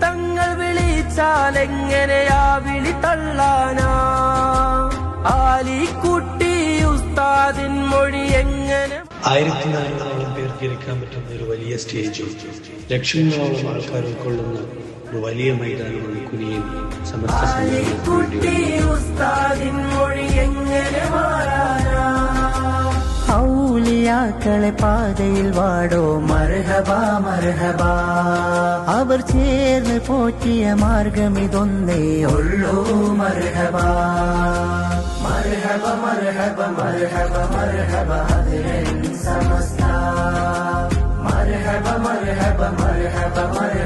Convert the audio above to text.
തങ്ങൾ വിളിച്ചാലെങ്ങനെയാ വിളി തള്ളാനാ? ആലിക്കുട്ടി ഉസ്താദിൻ മൊഴി എങ്ങനെ 1400 പേർക്ക് ഇരിക്കാൻ പറ്റുന്ന ഒരു വലിയ സ്റ്റേജും ലക്ഷങ്ങളോളം ആൾക്കാർ ഉൾക്കൊള്ളുന്ന ഒരു വലിയ മൈതാനമാണ് കുനിയിൽ സമസ്ത ഔലിയാക്കളെ പാതയിൽ വാടോ മർഹബ മർഹബ. അവർ ചേർന്ന് പോറ്റിയ മാർഗമിതൊന്നേ ഉള്ളൂ മർഹബ മർഹബ മർഹബ മർഹബ മർഹബ ഹദ്റൻ സമസ്ത. മർഹബ മർഹബ മർഹബ മർഹബ